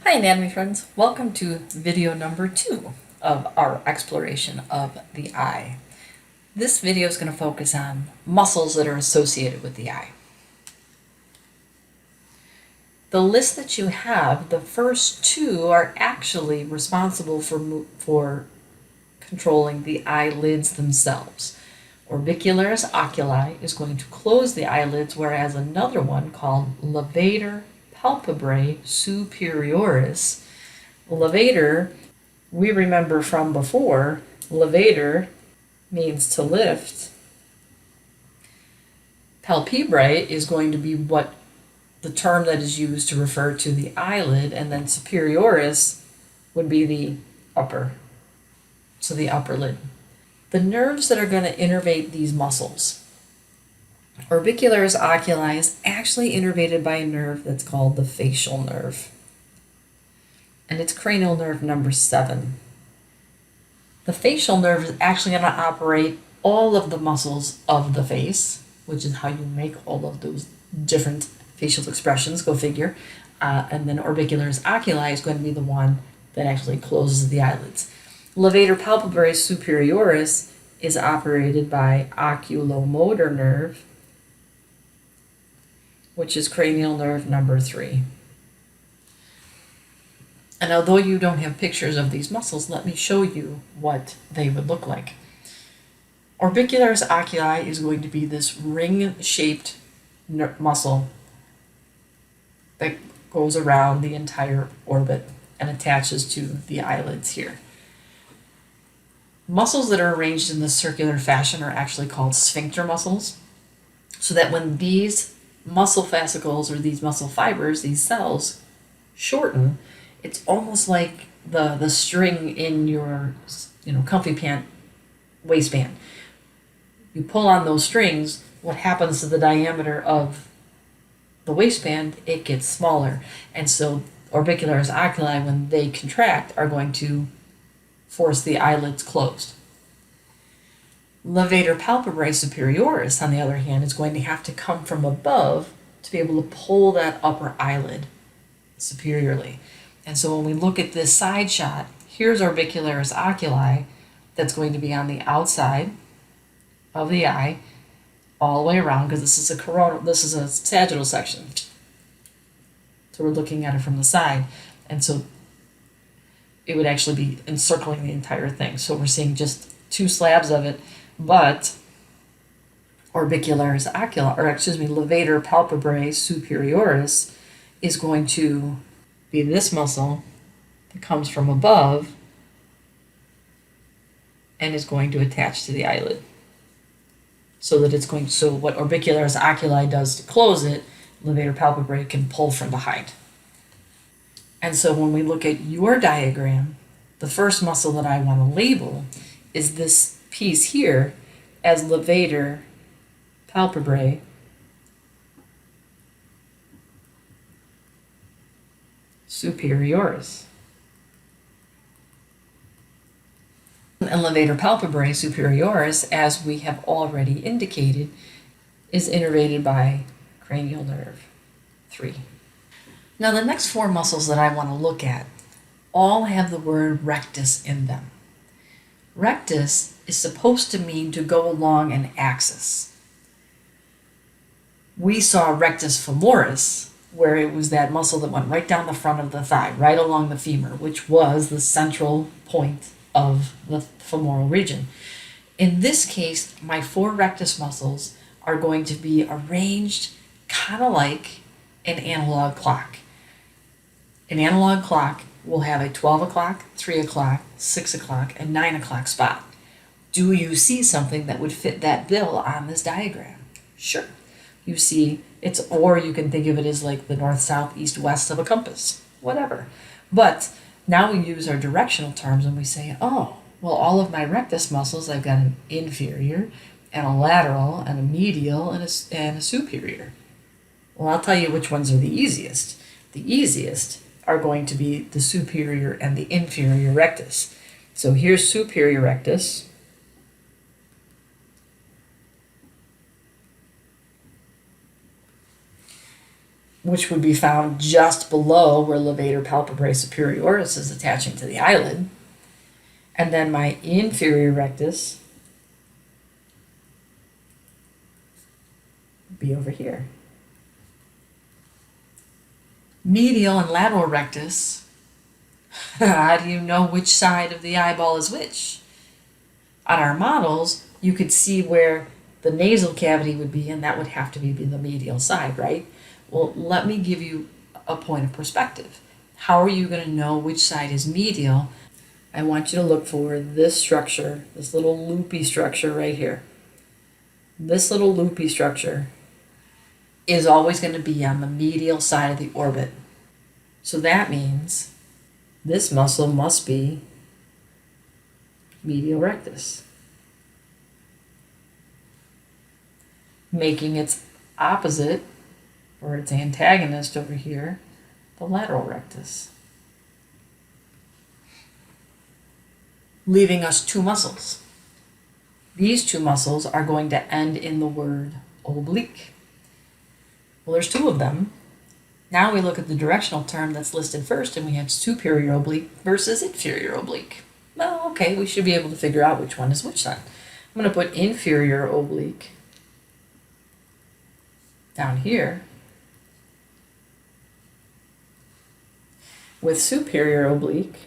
Hi anatomy friends, welcome to video number 2 of our exploration of the eye. This video is going to focus on muscles that are associated with the eye. The list that you have, the first two are actually responsible for controlling the eyelids themselves. Orbicularis oculi is going to close the eyelids, whereas another one called levator palpebrae superioris. Levator, we remember from before, levator means to lift. Palpebrae is going to be what the term that is used to refer to the eyelid, and then superioris would be the upper, so the upper lid. The nerves that are going to innervate these muscles. Orbicularis oculi is actually innervated by a nerve that's called the facial nerve, and it's cranial nerve number 7. The facial nerve is actually going to operate all of the muscles of the face, which is how you make all of those different facial expressions, go figure. And then orbicularis oculi is going to be the one that actually closes the eyelids. Levator palpebrae superioris is operated by oculomotor nerve, which is cranial nerve number 3. And although you don't have pictures of these muscles, let me show you what they would look like. Orbicularis oculi is going to be this ring-shaped muscle that goes around the entire orbit and attaches to the eyelids here. Muscles that are arranged in this circular fashion are actually called sphincter muscles, so that when these muscle fascicles or these muscle fibers, these cells, shorten, it's almost like the string in your comfy pant waistband. You pull on those strings, what happens to the diameter of the waistband? It gets smaller. And so orbicularis oculi, when they contract, are going to force the eyelids closed. Levator palpebrae superioris, on the other hand, is going to have to come from above to be able to pull that upper eyelid superiorly. And so when we look at this side shot, here's orbicularis oculi that's going to be on the outside of the eye all the way around, because this is a sagittal section. So we're looking at it from the side. And so it would actually be encircling the entire thing. So we're seeing just two slabs of it, but orbicularis oculi, levator palpebrae superioris is going to be this muscle that comes from above and is going to attach to the eyelid. So what orbicularis oculi does to close it, levator palpebrae can pull from behind. And so when we look at your diagram, the first muscle that I want to label is this piece here as levator palpebrae superioris. And levator palpebrae superioris, as we have already indicated, is innervated by cranial nerve 3. Now the next 4 muscles that I want to look at all have the word rectus in them. Rectus is supposed to mean to go along an axis. We saw rectus femoris, where it was that muscle that went right down the front of the thigh, right along the femur, which was the central point of the femoral region. In this case, my 4 rectus muscles are going to be arranged kind of like an analog clock. An analog clock will have a 12 o'clock, 3 o'clock, 6 o'clock, and 9 o'clock spot. Do you see something that would fit that bill on this diagram? Sure. You see or you can think of it as like the north, south, east, west of a compass, whatever. But now we use our directional terms and we say, oh, well, all of my rectus muscles, I've got an inferior and a lateral and a medial and a superior. Well, I'll tell you which ones are the easiest. The easiest are going to be the superior and the inferior rectus. So here's superior rectus. which would be found just below where levator palpebrae superioris is attaching to the eyelid. And then my inferior rectus would be over here. Medial and lateral rectus, how do you know which side of the eyeball is which? On our models, you could see where the nasal cavity would be, and that would have to be the medial side, right? Well, let me give you a point of perspective. How are you going to know which side is medial? I want you to look for this structure, this little loopy structure right here. This little loopy structure is always going to be on the medial side of the orbit. So that means this muscle must be medial rectus, making its opposite, or its antagonist over here, the lateral rectus, leaving us two muscles. These two muscles are going to end in the word oblique. Well, there's two of them. Now we look at the directional term that's listed first, and we have superior oblique versus inferior oblique. Well, okay, we should be able to figure out which one is which side. I'm going to put inferior oblique down here with superior oblique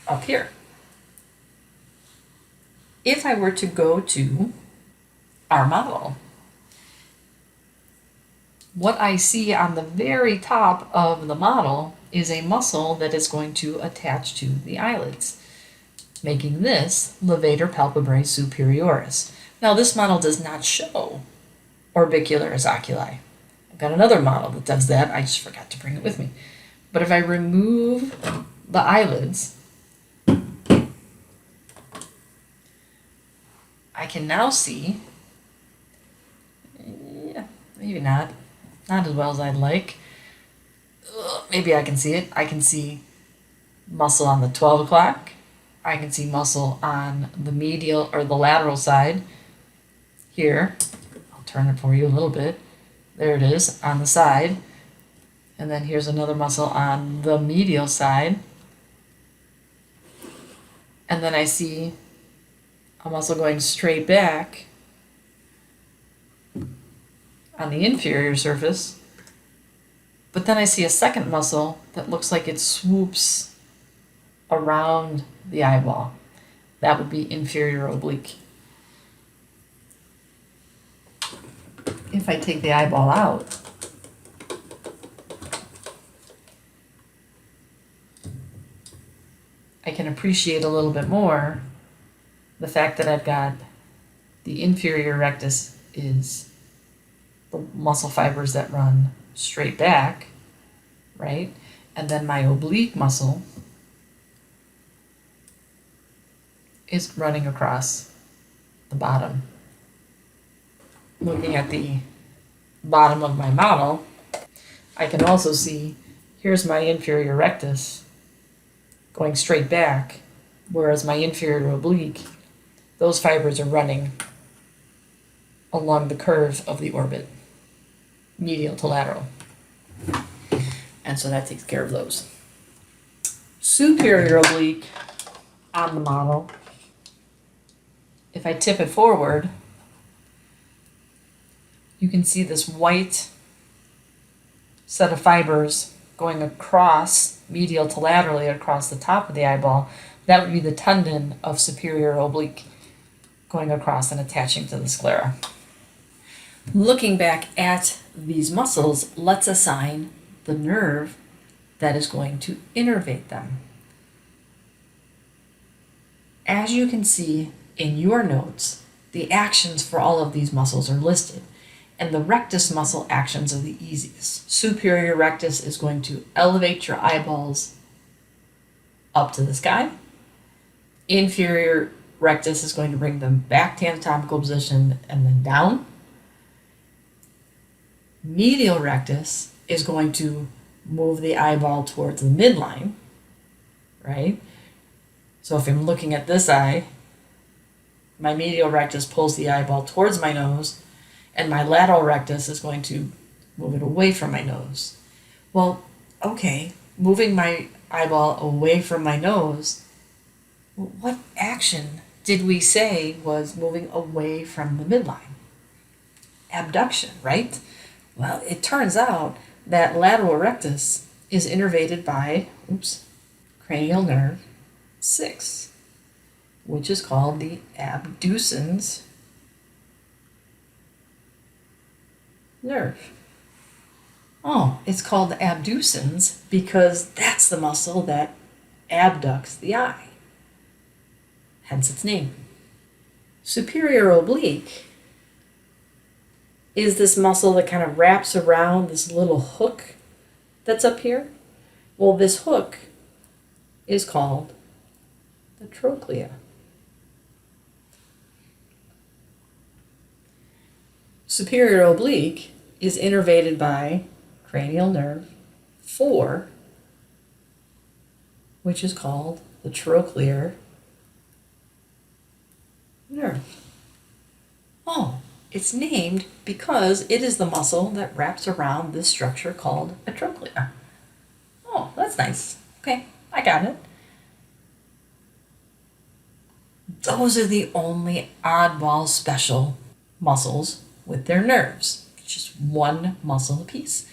up here. If I were to go to our model, what I see on the very top of the model is a muscle that is going to attach to the eyelids, making this levator palpebrae superioris. Now, this model does not show orbicularis oculi. I've got another model that does that. I just forgot to bring it with me. But if I remove the eyelids, I can now see, maybe not as well as I'd like. Maybe I can see it. I can see muscle on the 12 o'clock. I can see muscle on the medial or the lateral side here. I'll turn it for you a little bit. There it is on the side. And then here's another muscle on the medial side. And then I see a muscle going straight back on the inferior surface. But then I see a second muscle that looks like it swoops around the eyeball. That would be inferior oblique. If I take the eyeball out, I can appreciate a little bit more the fact that I've got the inferior rectus is the muscle fibers that run straight back, right? And then my oblique muscle is running across the bottom. Looking at the bottom of my model, I can also see here's my inferior rectus going straight back, whereas my inferior oblique, those fibers are running along the curve of the orbit, medial to lateral. And so that takes care of those. Superior oblique on the model, if I tip it forward, you can see this white set of fibers going across, medial to laterally across the top of the eyeball. That would be the tendon of superior oblique going across and attaching to the sclera. Looking back at these muscles, let's assign the nerve that is going to innervate them. As you can see in your notes, the actions for all of these muscles are listed, and the rectus muscle actions are the easiest. Superior rectus is going to elevate your eyeballs up to the sky. Inferior rectus is going to bring them back to anatomical position and then down. Medial rectus is going to move the eyeball towards the midline, right? So if I'm looking at this eye, My medial rectus pulls the eyeball towards my nose, and my lateral rectus is going to move it away from my nose. Well, okay, moving my eyeball away from my nose, what action did we say was moving away from the midline? Abduction, right? Well, it turns out that lateral rectus is innervated by, cranial nerve 6, which is called the abducens nerve. Oh, it's called the abducens because that's the muscle that abducts the eye, hence its name. Superior oblique is this muscle that kind of wraps around this little hook that's up here. Well, this hook is called the trochlea. Superior oblique is innervated by cranial nerve 4, which is called the trochlear nerve. Oh, it's named because it is the muscle that wraps around this structure called a trochlea. Oh, that's nice. Okay, I got it. Those are the only oddball special muscles with their nerves. Just one muscle apiece.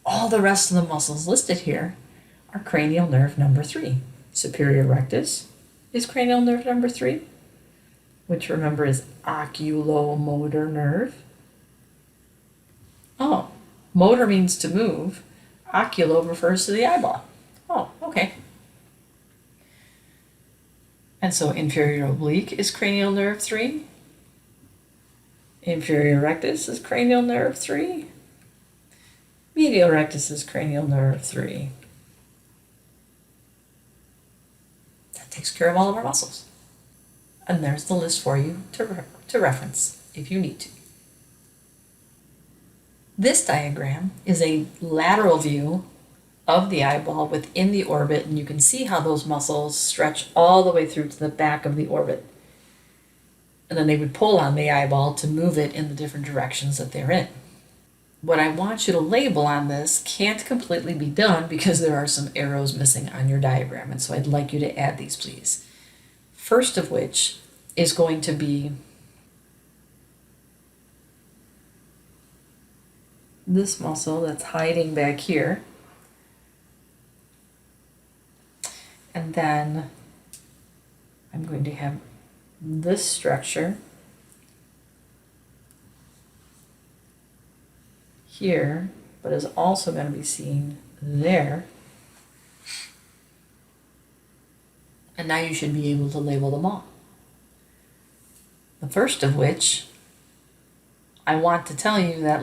All the rest of the muscles listed here are cranial nerve number 3. Superior rectus is cranial nerve number 3, which remember is oculomotor nerve. Oh, motor means to move. Oculo refers to the eyeball. Oh, okay. And so inferior oblique is cranial nerve 3. Inferior rectus is cranial nerve 3. Medial rectus is cranial nerve 3. That takes care of all of our muscles. And there's the list for you to reference if you need to. This diagram is a lateral view of the eyeball within the orbit, and you can see how those muscles stretch all the way through to the back of the orbit. And then they would pull on the eyeball to move it in the different directions that they're in. What I want you to label on this can't completely be done because there are some arrows missing on your diagram, and so I'd like you to add these, please. First of which is going to be this muscle that's hiding back here. And then I'm going to have this structure here, but is also going to be seen there. And now you should be able to label them all. The first of which, I want to tell you that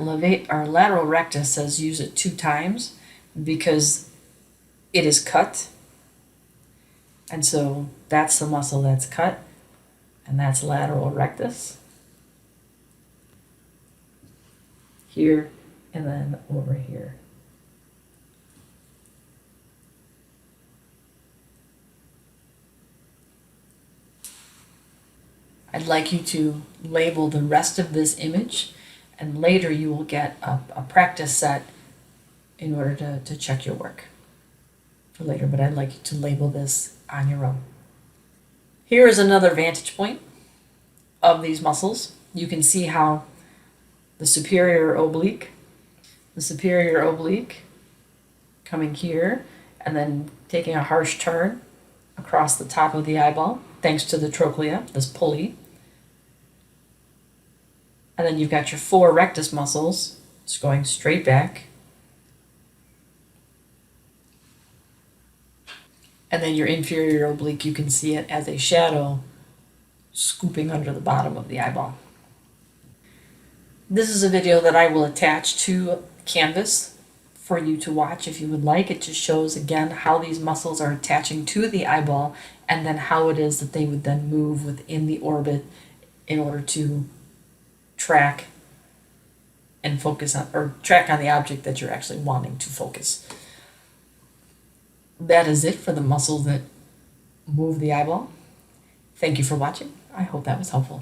our lateral rectus says use it 2 times because it is cut. And so that's the muscle that's cut, and that's lateral rectus. Here, and then over here. I'd like you to label the rest of this image, and later you will get a practice set in order to check your work for later, but I'd like you to label this on your own. Here is another vantage point of these muscles. You can see how the superior oblique coming here and then taking a harsh turn across the top of the eyeball, thanks to the trochlea, this pulley. And then you've got your 4 rectus muscles just going straight back. And then your inferior oblique, you can see it as a shadow scooping under the bottom of the eyeball. This is a video that I will attach to Canvas for you to watch if you would like. It just shows again how these muscles are attaching to the eyeball and then how it is that they would then move within the orbit in order to track and focus on, or track on the object that you're actually wanting to focus. That is it for the muscles that move the eyeball. Thank you for watching. I hope that was helpful.